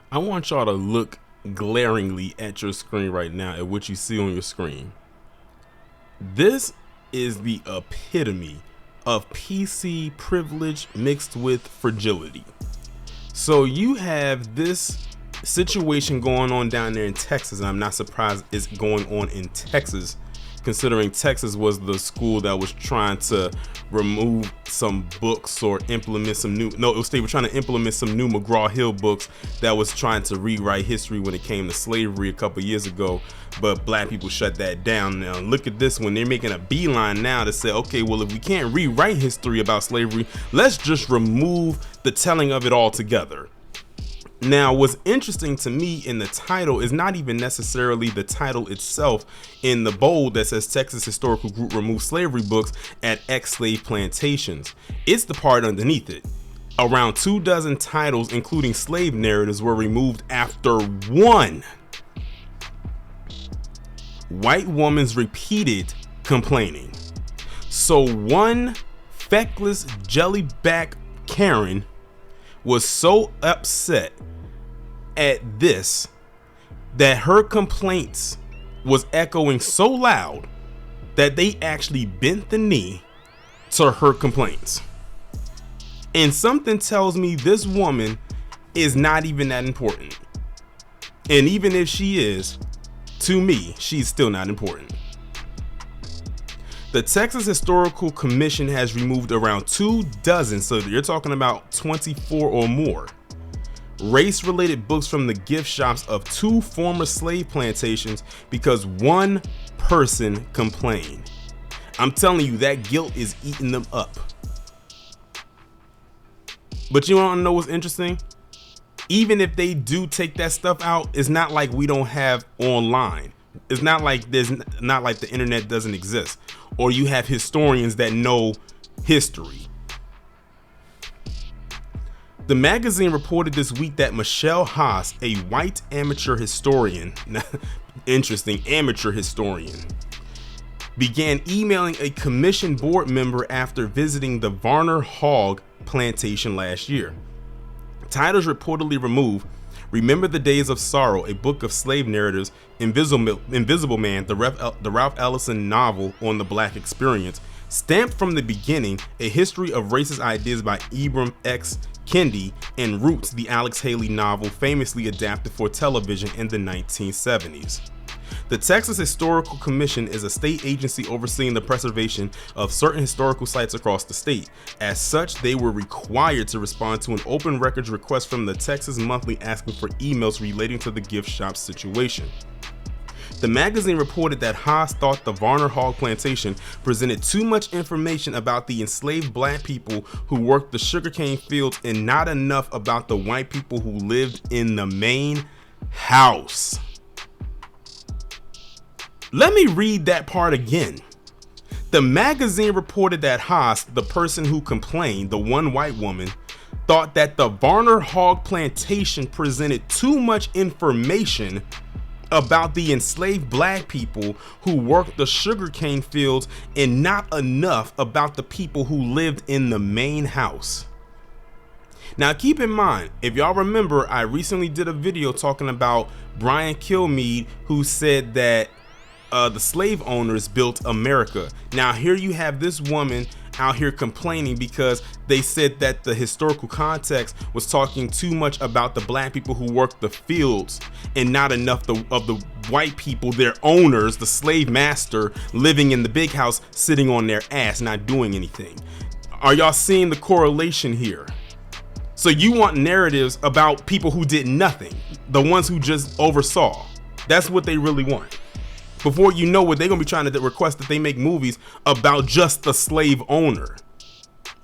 I want y'all to look glaringly at your screen right now at what you see on your screen. This is the epitome of PC privilege mixed with fragility. So you have this situation going on down there in Texas, and I'm not surprised it's going on in Texas, considering Texas was the school that was trying to remove some books or implement some new, they were trying to implement some new McGraw-Hill books that was trying to rewrite history when it came to slavery a couple years ago, but black people shut that down. Now look at this one, they're making a beeline now to say, okay, well, if we can't rewrite history about slavery, let's just remove the telling of it altogether. Now, what's interesting to me in the title is not even necessarily the title itself in the bold that says Texas Historical Group removes slavery books at ex-slave plantations. It's the part underneath it. Around 24 titles, including slave narratives, were removed after one white woman's repeated complaining. So one feckless jellyback Karen was so upset at this that her complaints was echoing so loud that they actually bent the knee to her complaints. And something tells me this woman is not even that important. And even if she is, to me, she's still not important. The Texas Historical Commission has removed around 24, so you're talking about 24 or more, race-related books from the gift shops of 2 former slave plantations because one person complained. I'm telling you, that guilt is eating them up. But you want to know what's interesting? Even if they do take that stuff out, it's not like we don't have online. It's not like the internet doesn't exist, or you have historians that know history. The magazine reported this week that Michelle Haas, a white amateur historian, interesting, amateur historian, began emailing a commission board member after visiting the Varner Hogg plantation last year. Titles reportedly removed: Remember the Days of Sorrow, a book of slave narratives; Invisible Man, the Ralph Ellison novel on the black experience; Stamped from the Beginning, a history of racist ideas by Ibram X. Kendi; and Roots, the Alex Haley novel famously adapted for television in the 1970s. The Texas Historical Commission is a state agency overseeing the preservation of certain historical sites across the state. As such, they were required to respond to an open records request from the Texas Monthly asking for emails relating to the gift shop situation. The magazine reported that Haas thought the Varner Hogg plantation presented too much information about the enslaved black people who worked the sugarcane fields and not enough about the white people who lived in the main house. Let me read that part again. The magazine reported that Haas, the person who complained, the one white woman, thought that the Varner Hogg plantation presented too much information about the enslaved black people who worked the sugarcane fields and not enough about the people who lived in the main house. Now keep in mind, if y'all remember, I recently did a video talking about Brian Kilmeade, who said that the slave owners built America. Now here you have this woman out here complaining because they said that the historical context was talking too much about the black people who worked the fields and not enough of the white people, their owners, the slave master, living in the big house, sitting on their ass, not doing anything. Are y'all seeing the correlation here? So you want narratives about people who did nothing, the ones who just oversaw. That's what they really want. Before you know it, they're gonna be trying to request that they make movies about just the slave owner.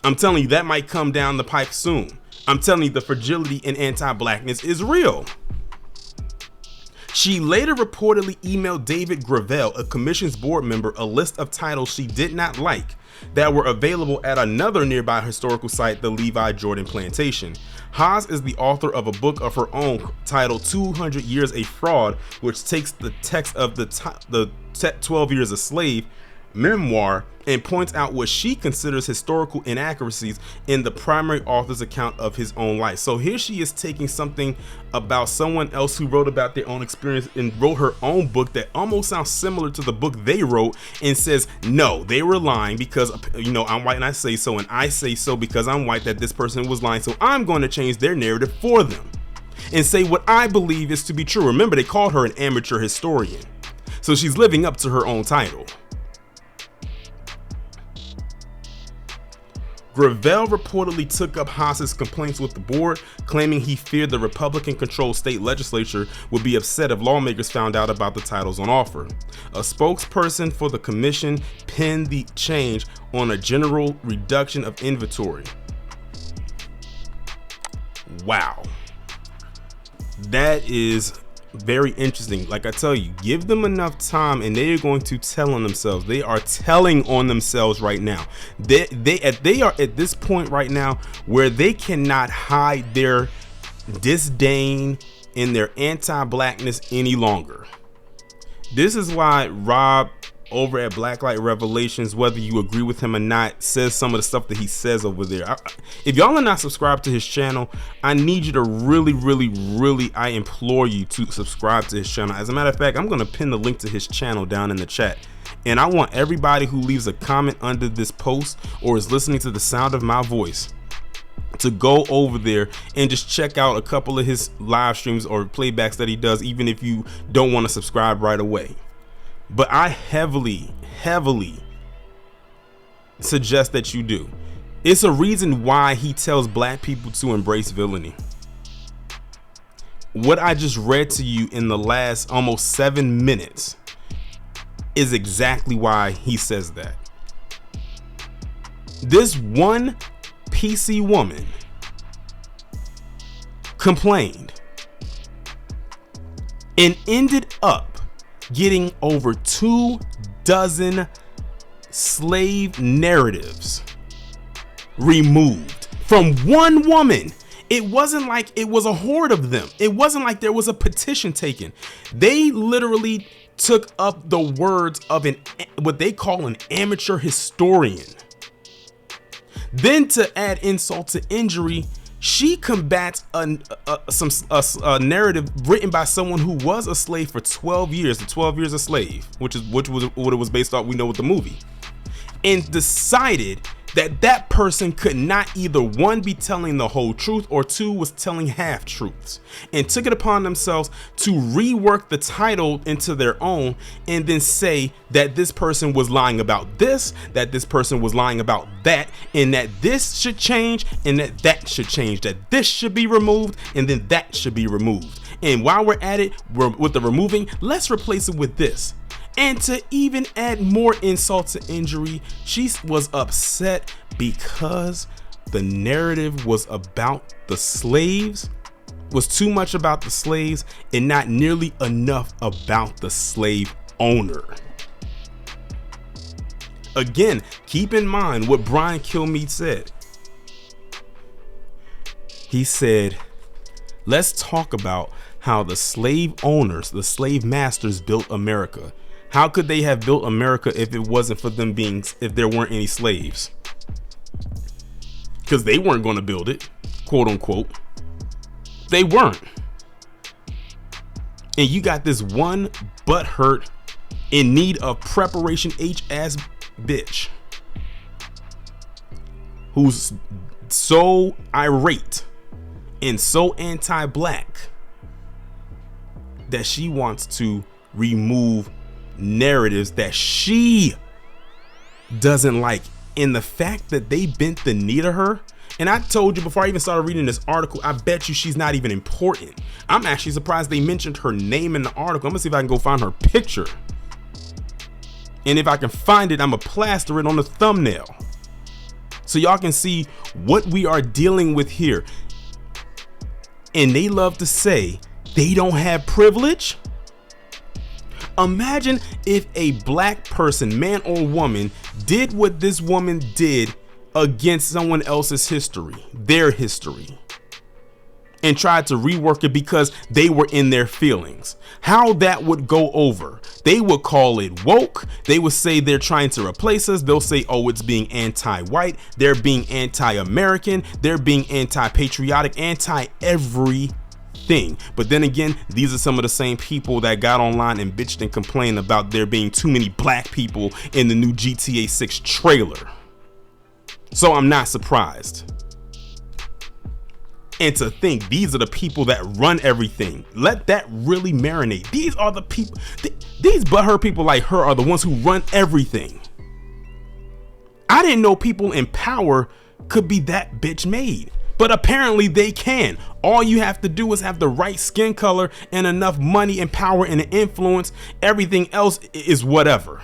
I'm telling you, that might come down the pipe soon. I'm telling you, the fragility and anti-blackness is real. She later reportedly emailed David Gravel, a commission's board member, a list of titles she did not like that were available at another nearby historical site, the Levi Jordan Plantation. Haas is the author of a book of her own titled 200 Years a Fraud, which takes the text of the 12 Years a Slave memoir and points out what she considers historical inaccuracies in the primary author's account of his own life. So here she is taking something about someone else who wrote about their own experience and wrote her own book that almost sounds similar to the book they wrote, and says, no, they were lying because, I'm white and I say so, and I say so because I'm white that this person was lying, so I'm going to change their narrative for them and say what I believe is to be true. Remember, they called her an amateur historian, so she's living up to her own title. Gravel reportedly took up Haas's complaints with the board, claiming he feared the Republican-controlled state legislature would be upset if lawmakers found out about the titles on offer. A spokesperson for the commission pinned the change on a general reduction of inventory. Wow. That is very interesting. Like I tell you, give them enough time and they are going to tell on themselves. They are telling on themselves right now. They are at this point right now where they cannot hide their disdain and their anti-blackness any longer. This is why Rob over at Blacklight Revelations, whether you agree with him or not, says some of the stuff that he says over there. If y'all are not subscribed to his channel, I need you to really, I implore you to subscribe to his channel. As a matter of fact, I'm going to pin the link to his channel down in the chat. And I want everybody who leaves a comment under this post or is listening to the sound of my voice to go over there and just check out a couple of his live streams or playbacks that he does, even if you don't want to subscribe right away. But I heavily suggest that you do. It's a reason why he tells black people to embrace villainy. What I just read to you in the last almost 7 minutes is exactly why he says that. This one PC woman complained and ended up getting over 24 slave narratives removed from one woman. It wasn't like it was a horde of them. It wasn't like there was a petition taken. They literally took up the words of what they call an amateur historian. Then to add insult to injury, she combats a narrative written by someone who was a slave for 12 years, the 12 years a slave, which was what it was based off, we know, with the movie, and decided that person could not either, one, be telling the whole truth, or two, was telling half truths, and took it upon themselves to rework the title into their own and then say that this person was lying about this, that this person was lying about that, and that this should change and that should change, that this should be removed and then that should be removed. And while we're at it, with the removing, let's replace it with this. And to even add more insult to injury, she was upset because the narrative was about the slaves, was too much about the slaves and not nearly enough about the slave owner. Again, keep in mind what Brian Kilmeade said. He said, let's talk about how the slave owners, the slave masters, built America. How could they have built America if it wasn't for them if there weren't any slaves? Because they weren't going to build it, quote unquote. They weren't. And you got this one butthurt, in need of preparation ass bitch who's so irate and so anti-black that she wants to remove narratives that she doesn't like. And the fact that they bent the knee to her, and I told you before I even started reading this article, I bet you she's not even important. I'm actually surprised they mentioned her name in the article. I'm gonna see if I can go find her picture, and if I can find it, I'm gonna plaster it on the thumbnail so y'all can see what we are dealing with here. And they love to say they don't have privilege. Imagine if a black person, man or woman, did what this woman did against someone else's history, their history. and tried to rework it because they were in their feelings. How that would go over. They would call it woke. They would say they're trying to replace us. They'll say, oh, it's being anti-white. They're being anti-American. They're being anti-patriotic, anti-everything. But then again, these are some of the same people that got online and bitched and complained about there being too many black people in the new GTA 6 trailer. So I'm not surprised. And to think these are the people that run everything. Let that really marinate. These are the people, these butthurt people like her are the ones who run everything. I didn't know people in power could be that bitch made, but apparently they can. All you have to do is have the right skin color and enough money and power and influence. Everything else is whatever.